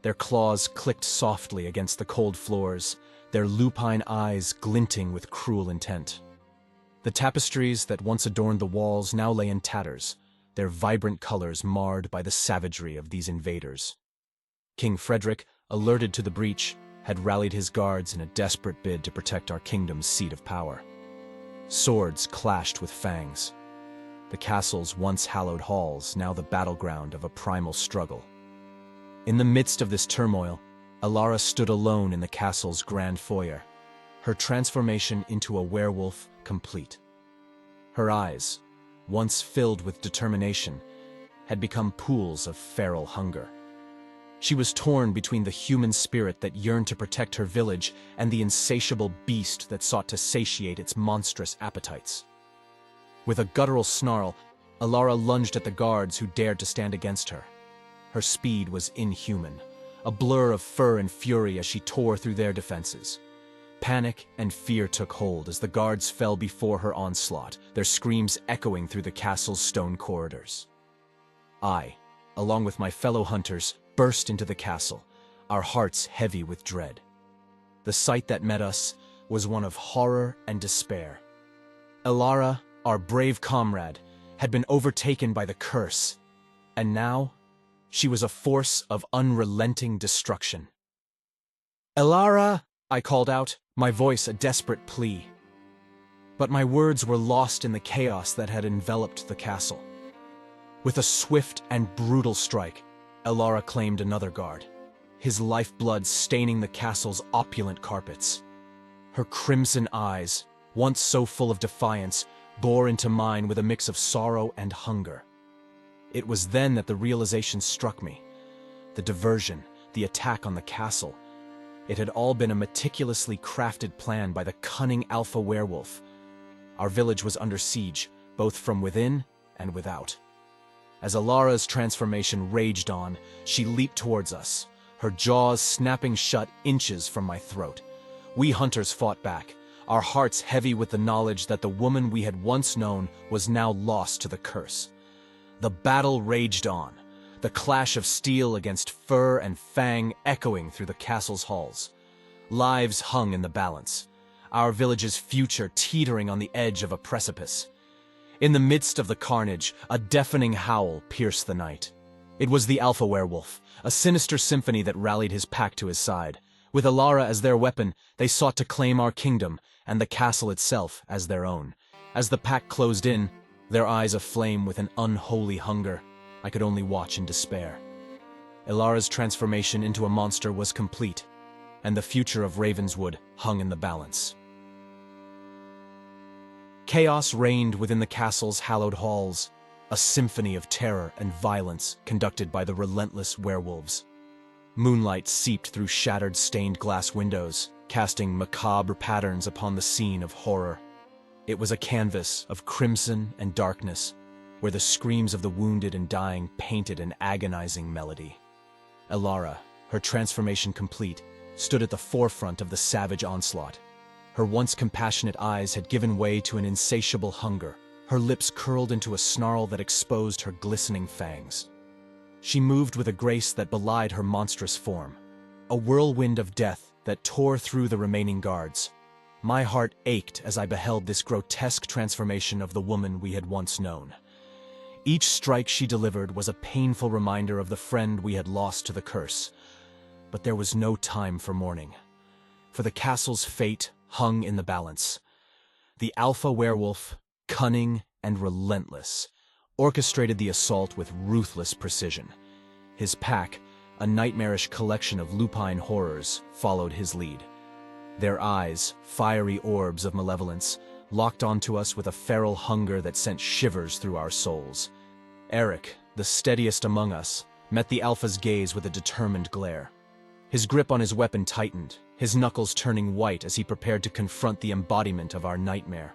Their claws clicked softly against the cold floors, their lupine eyes glinting with cruel intent. The tapestries that once adorned the walls now lay in tatters, their vibrant colors marred by the savagery of these invaders. King Frederick, alerted to the breach, had rallied his guards in a desperate bid to protect our kingdom's seat of power. Swords clashed with fangs. The castle's once hallowed halls, now the battleground of a primal struggle. In the midst of this turmoil, Elara stood alone in the castle's grand foyer, her transformation into a werewolf complete. Her eyes, once filled with determination, had become pools of feral hunger. She was torn between the human spirit that yearned to protect her village and the insatiable beast that sought to satiate its monstrous appetites. With a guttural snarl, Elara lunged at the guards who dared to stand against her. Her speed was inhuman, a blur of fur and fury as she tore through their defenses. Panic and fear took hold as the guards fell before her onslaught, their screams echoing through the castle's stone corridors. I, along with my fellow hunters, burst into the castle, our hearts heavy with dread. The sight that met us was one of horror and despair. Elara, our brave comrade, had been overtaken by the curse, and now she was a force of unrelenting destruction. "Elara!" I called out, my voice a desperate plea. But my words were lost in the chaos that had enveloped the castle. With a swift and brutal strike, Elara claimed another guard, his lifeblood staining the castle's opulent carpets. Her crimson eyes, once so full of defiance, bore into mine with a mix of sorrow and hunger. It was then that the realization struck me. The diversion, the attack on the castle, it had all been a meticulously crafted plan by the cunning alpha werewolf. Our village was under siege, both from within and without. As Elara's transformation raged on, she leaped towards us, her jaws snapping shut inches from my throat. We hunters fought back, our hearts heavy with the knowledge that the woman we had once known was now lost to the curse. The battle raged on, the clash of steel against fur and fang echoing through the castle's halls. Lives hung in the balance, our village's future teetering on the edge of a precipice. In the midst of the carnage, a deafening howl pierced the night. It was the Alpha Werewolf, a sinister symphony that rallied his pack to his side. With Alara as their weapon, they sought to claim our kingdom and the castle itself as their own. As the pack closed in, their eyes aflame with an unholy hunger, I could only watch in despair. Alara's transformation into a monster was complete, and the future of Ravenswood hung in the balance. Chaos reigned within the castle's hallowed halls, a symphony of terror and violence conducted by the relentless werewolves. Moonlight seeped through shattered stained glass windows, casting macabre patterns upon the scene of horror. It was a canvas of crimson and darkness, where the screams of the wounded and dying painted an agonizing melody. Alara, her transformation complete, stood at the forefront of the savage onslaught. Her once compassionate eyes had given way to an insatiable hunger, her lips curled into a snarl that exposed her glistening fangs. She moved with a grace that belied her monstrous form, a whirlwind of death that tore through the remaining guards. My heart ached as I beheld this grotesque transformation of the woman we had once known. Each strike she delivered was a painful reminder of the friend we had lost to the curse. But there was no time for mourning, for the castle's fate hung in the balance. The Alpha Werewolf, cunning and relentless, orchestrated the assault with ruthless precision. His pack, a nightmarish collection of lupine horrors, followed his lead. Their eyes, fiery orbs of malevolence, locked onto us with a feral hunger that sent shivers through our souls. Eric, the steadiest among us, met the Alpha's gaze with a determined glare. His grip on his weapon tightened, his knuckles turning white as he prepared to confront the embodiment of our nightmare.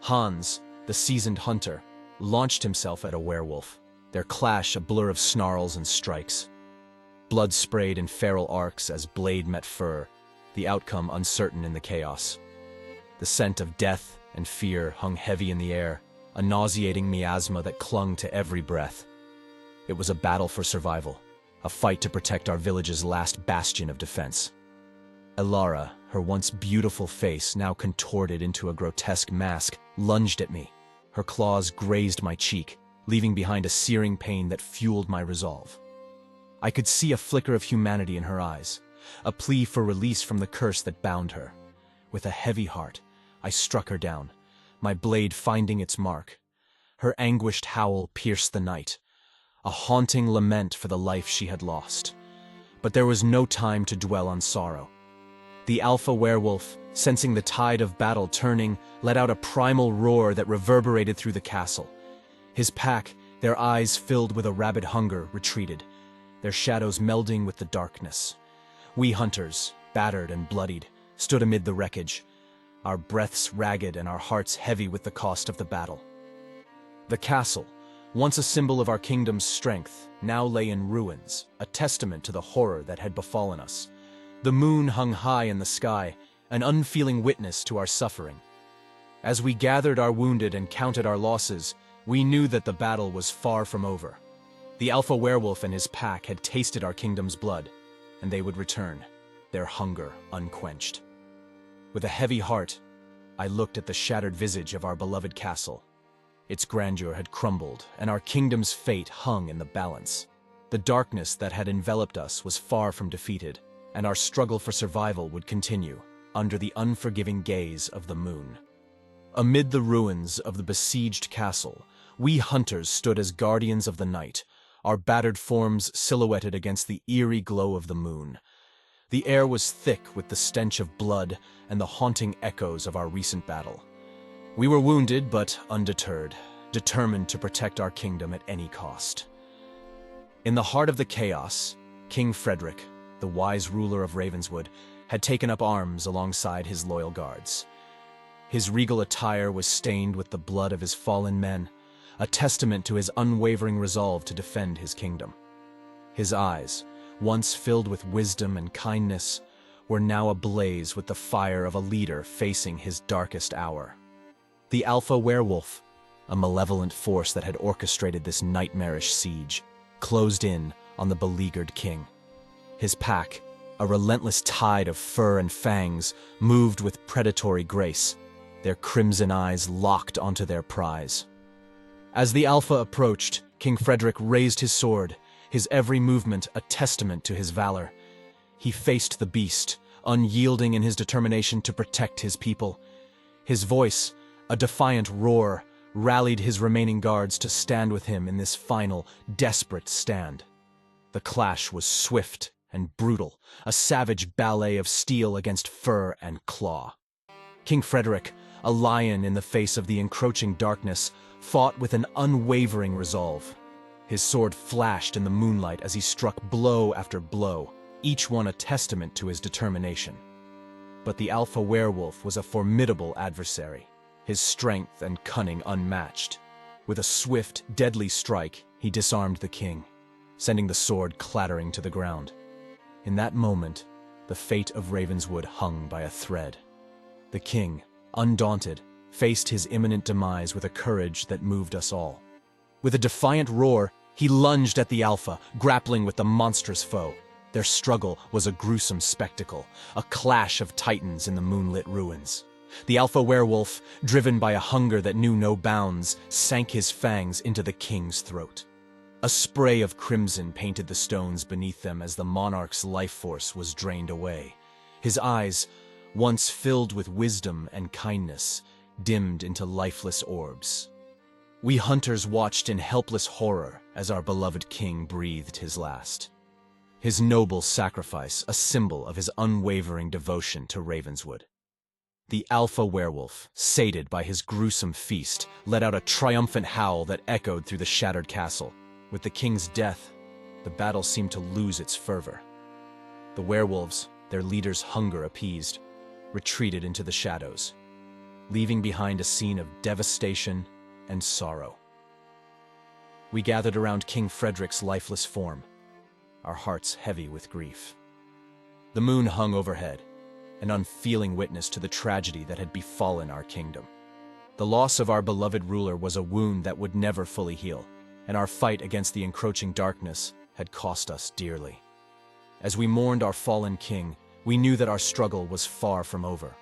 Hans, the seasoned hunter, launched himself at a werewolf, their clash a blur of snarls and strikes. Blood sprayed in feral arcs as blade met fur, the outcome uncertain in the chaos. The scent of death and fear hung heavy in the air, a nauseating miasma that clung to every breath. It was a battle for survival, a fight to protect our village's last bastion of defense. Alara, her once beautiful face now contorted into a grotesque mask, lunged at me. Her claws grazed my cheek, leaving behind a searing pain that fueled my resolve. I could see a flicker of humanity in her eyes, a plea for release from the curse that bound her. With a heavy heart, I struck her down, my blade finding its mark. Her anguished howl pierced the night, a haunting lament for the life she had lost. But there was no time to dwell on sorrow. The Alpha Werewolf, sensing the tide of battle turning, let out a primal roar that reverberated through the castle. His pack, their eyes filled with a rabid hunger, retreated, their shadows melding with the darkness. We hunters, battered and bloodied, stood amid the wreckage, our breaths ragged and our hearts heavy with the cost of the battle. The castle, once a symbol of our kingdom's strength, now lay in ruins, a testament to the horror that had befallen us. The moon hung high in the sky, an unfeeling witness to our suffering. As we gathered our wounded and counted our losses, we knew that the battle was far from over. The Alpha Werewolf and his pack had tasted our kingdom's blood, and they would return, their hunger unquenched. With a heavy heart, I looked at the shattered visage of our beloved castle. Its grandeur had crumbled, and our kingdom's fate hung in the balance. The darkness that had enveloped us was far from defeated, and our struggle for survival would continue, under the unforgiving gaze of the moon. Amid the ruins of the besieged castle, we hunters stood as guardians of the night, our battered forms silhouetted against the eerie glow of the moon. The air was thick with the stench of blood and the haunting echoes of our recent battle. We were wounded but undeterred, determined to protect our kingdom at any cost. In the heart of the chaos, King Frederick, the wise ruler of Ravenswood, had taken up arms alongside his loyal guards. His regal attire was stained with the blood of his fallen men, a testament to his unwavering resolve to defend his kingdom. His eyes, once filled with wisdom and kindness, were now ablaze with the fire of a leader facing his darkest hour. The Alpha Werewolf, a malevolent force that had orchestrated this nightmarish siege, closed in on the beleaguered king. His pack, a relentless tide of fur and fangs, moved with predatory grace, their crimson eyes locked onto their prize. As the Alpha approached, King Frederick raised his sword, his every movement a testament to his valor. He faced the beast, unyielding in his determination to protect his people. His voice, a defiant roar, rallied his remaining guards to stand with him in this final, desperate stand. The clash was swift and brutal, a savage ballet of steel against fur and claw. King Frederick, a lion in the face of the encroaching darkness, fought with an unwavering resolve. His sword flashed in the moonlight as he struck blow after blow, each one a testament to his determination. But the Alpha Werewolf was a formidable adversary, his strength and cunning unmatched. With a swift, deadly strike, he disarmed the king, sending the sword clattering to the ground. In that moment, the fate of Ravenswood hung by a thread. The king, undaunted, faced his imminent demise with a courage that moved us all. With a defiant roar, he lunged at the Alpha, grappling with the monstrous foe. Their struggle was a gruesome spectacle, a clash of titans in the moonlit ruins. The Alpha Werewolf, driven by a hunger that knew no bounds, sank his fangs into the king's throat. A spray of crimson painted the stones beneath them as the monarch's life force was drained away. His eyes, once filled with wisdom and kindness, dimmed into lifeless orbs. We hunters watched in helpless horror as our beloved king breathed his last. His noble sacrifice, a symbol of his unwavering devotion to Ravenswood. The Alpha Werewolf, sated by his gruesome feast, let out a triumphant howl that echoed through the shattered castle. With the king's death, the battle seemed to lose its fervor. The werewolves, their leader's hunger appeased, retreated into the shadows, leaving behind a scene of devastation and sorrow. We gathered around King Frederick's lifeless form, our hearts heavy with grief. The moon hung overhead, an unfeeling witness to the tragedy that had befallen our kingdom. The loss of our beloved ruler was a wound that would never fully heal, and our fight against the encroaching darkness had cost us dearly. As we mourned our fallen king, we knew that our struggle was far from over.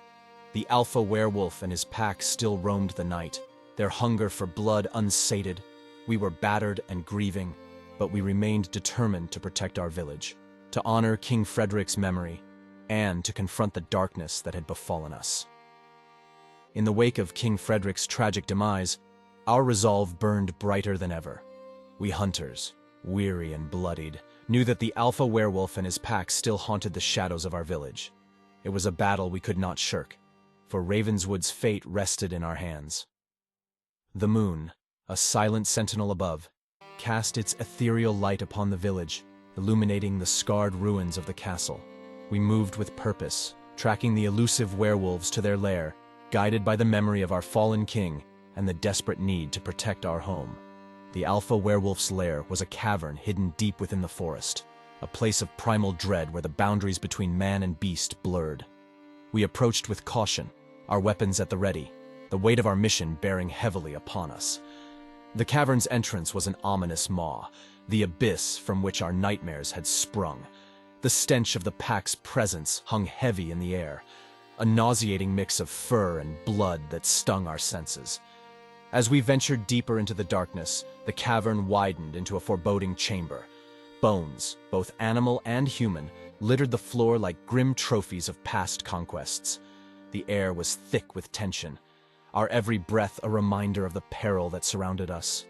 The Alpha Werewolf and his pack still roamed the night, their hunger for blood unsated. We were battered and grieving, but we remained determined to protect our village, to honor King Frederick's memory, and to confront the darkness that had befallen us. In the wake of King Frederick's tragic demise, our resolve burned brighter than ever. We hunters, weary and bloodied, knew that the Alpha Werewolf and his pack still haunted the shadows of our village. It was a battle we could not shirk, for Ravenswood's fate rested in our hands. The moon, a silent sentinel above, cast its ethereal light upon the village, illuminating the scarred ruins of the castle. We moved with purpose, tracking the elusive werewolves to their lair, guided by the memory of our fallen king and the desperate need to protect our home. The Alpha Werewolf's lair was a cavern hidden deep within the forest, a place of primal dread where the boundaries between man and beast blurred. We approached with caution, our weapons at the ready, the weight of our mission bearing heavily upon us. The cavern's entrance was an ominous maw, the abyss from which our nightmares had sprung. The stench of the pack's presence hung heavy in the air, a nauseating mix of fur and blood that stung our senses. As we ventured deeper into the darkness, the cavern widened into a foreboding chamber. Bones, both animal and human, littered the floor like grim trophies of past conquests. The air was thick with tension, our every breath a reminder of the peril that surrounded us.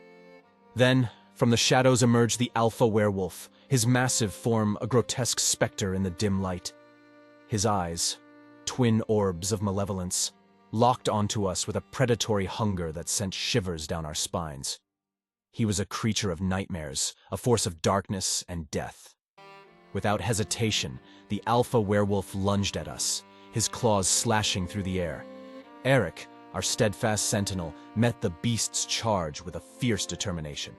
Then, from the shadows emerged the Alpha Werewolf, his massive form a grotesque specter in the dim light. His eyes, twin orbs of malevolence, locked onto us with a predatory hunger that sent shivers down our spines. He was a creature of nightmares, a force of darkness and death. Without hesitation, the Alpha Werewolf lunged at us, his claws slashing through the air. Eric, our steadfast sentinel, met the beast's charge with a fierce determination.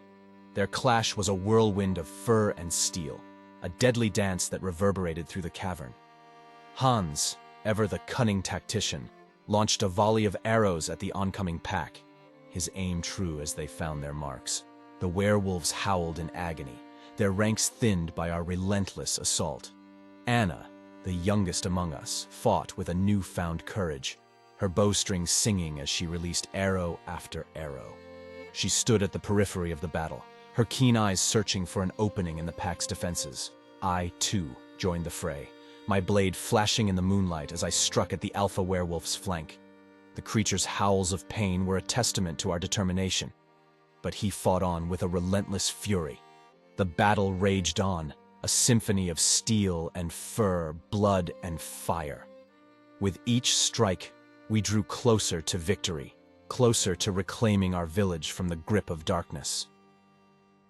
Their clash was a whirlwind of fur and steel, a deadly dance that reverberated through the cavern. Hans, ever the cunning tactician, launched a volley of arrows at the oncoming pack, his aim true as they found their marks. The werewolves howled in agony, their ranks thinned by our relentless assault. Anna, the youngest among us, fought with a newfound courage, her bowstring singing as she released arrow after arrow. She stood at the periphery of the battle, her keen eyes searching for an opening in the pack's defenses. I, too, joined the fray, my blade flashing in the moonlight as I struck at the alpha werewolf's flank. The creature's howls of pain were a testament to our determination, but he fought on with a relentless fury. The battle raged on, a symphony of steel and fur, blood and fire. With each strike, we drew closer to victory, closer to reclaiming our village from the grip of darkness.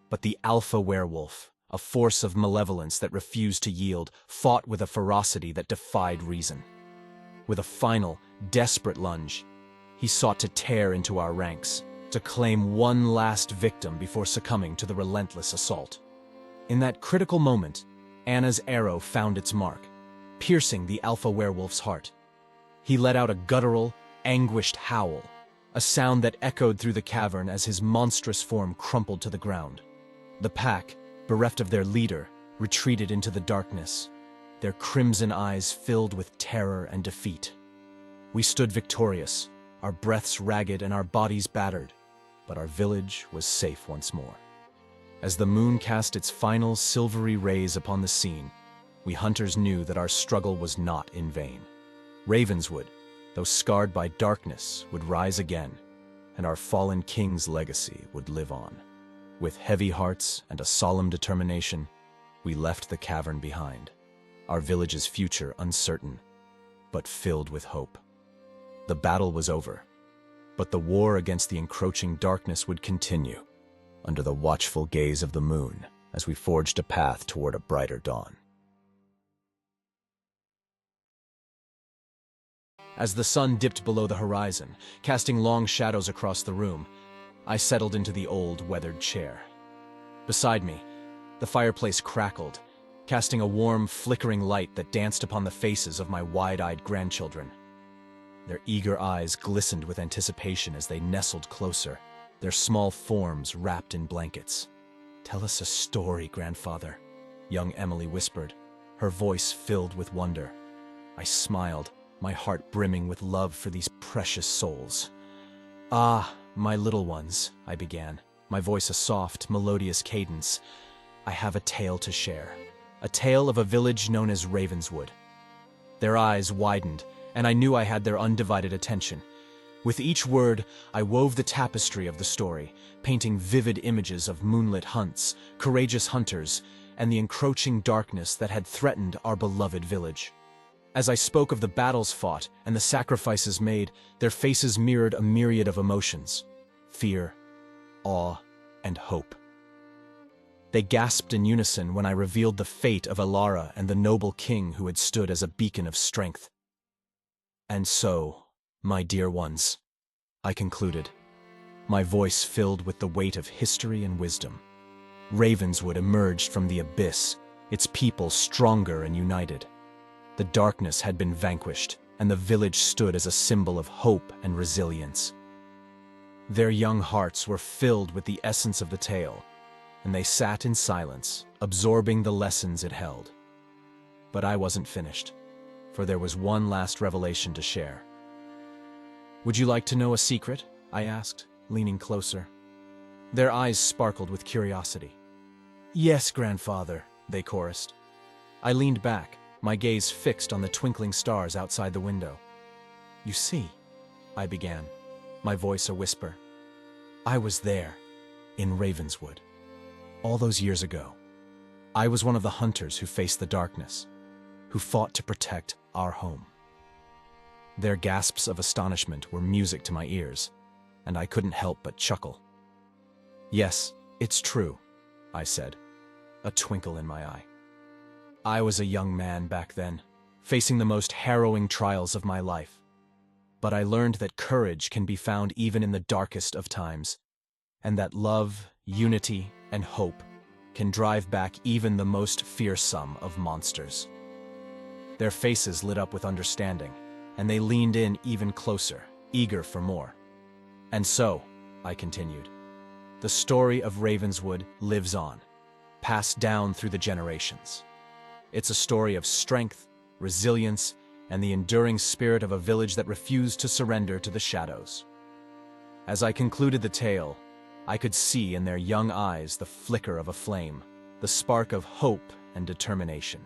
But the alpha werewolf, a force of malevolence that refused to yield, fought with a ferocity that defied reason. With a final, desperate lunge, he sought to tear into our ranks, to claim one last victim before succumbing to the relentless assault. In that critical moment, Anna's arrow found its mark, piercing the alpha werewolf's heart. He let out a guttural, anguished howl, a sound that echoed through the cavern as his monstrous form crumpled to the ground. The pack, bereft of their leader, retreated into the darkness, their crimson eyes filled with terror and defeat. We stood victorious, our breaths ragged and our bodies battered, but our village was safe once more. As the moon cast its final silvery rays upon the scene, we hunters knew that our struggle was not in vain. Ravenswood, though scarred by darkness, would rise again, and our fallen king's legacy would live on. With heavy hearts and a solemn determination, we left the cavern behind, our village's future uncertain, but filled with hope. The battle was over, but the war against the encroaching darkness would continue, under the watchful gaze of the moon, as we forged a path toward a brighter dawn. As the sun dipped below the horizon, casting long shadows across the room, I settled into the old, weathered chair. Beside me, the fireplace crackled, casting a warm, flickering light that danced upon the faces of my wide-eyed grandchildren. Their eager eyes glistened with anticipation as they nestled closer, their small forms wrapped in blankets. "Tell us a story, grandfather," young Emily whispered, her voice filled with wonder. I smiled, my heart brimming with love for these precious souls. "Ah, my little ones," I began, my voice a soft, melodious cadence. "I have a tale to share, a tale of a village known as Ravenswood." Their eyes widened, and I knew I had their undivided attention. With each word, I wove the tapestry of the story, painting vivid images of moonlit hunts, courageous hunters, and the encroaching darkness that had threatened our beloved village. As I spoke of the battles fought and the sacrifices made, their faces mirrored a myriad of emotions: fear, awe, and hope. They gasped in unison when I revealed the fate of Alara and the noble king who had stood as a beacon of strength. "And so, my dear ones," I concluded, my voice filled with the weight of history and wisdom, "Ravenswood emerged from the abyss, its people stronger and united. The darkness had been vanquished, and the village stood as a symbol of hope and resilience." Their young hearts were filled with the essence of the tale, and they sat in silence, absorbing the lessons it held. But I wasn't finished, for there was one last revelation to share. "Would you like to know a secret?" I asked, leaning closer. Their eyes sparkled with curiosity. "Yes, grandfather," they chorused. I leaned back, my gaze fixed on the twinkling stars outside the window. "You see," I began, my voice a whisper, "I was there, in Ravenswood, all those years ago. I was one of the hunters who faced the darkness, who fought to protect our home." Their gasps of astonishment were music to my ears, and I couldn't help but chuckle. "Yes, it's true," I said, a twinkle in my eye. "I was a young man back then, facing the most harrowing trials of my life. But I learned that courage can be found even in the darkest of times, and that love, unity, and hope can drive back even the most fearsome of monsters." Their faces lit up with understanding, and they leaned in even closer, eager for more. And so, I continued, the story of Ravenswood lives on, passed down through the generations. It's a story of strength, resilience, and the enduring spirit of a village that refused to surrender to the shadows. As I concluded the tale, I could see in their young eyes the flicker of a flame, the spark of hope and determination.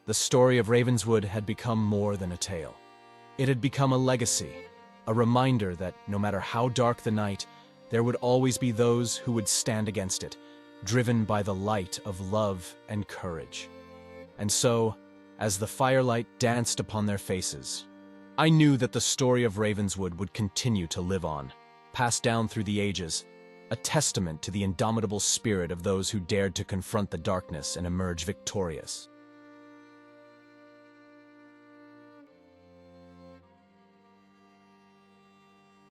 The story of Ravenswood had become more than a tale. It had become a legacy, a reminder that no matter how dark the night, there would always be those who would stand against it, driven by the light of love and courage. And so, as the firelight danced upon their faces, I knew that the story of Ravenswood would continue to live on, passed down through the ages, a testament to the indomitable spirit of those who dared to confront the darkness and emerge victorious.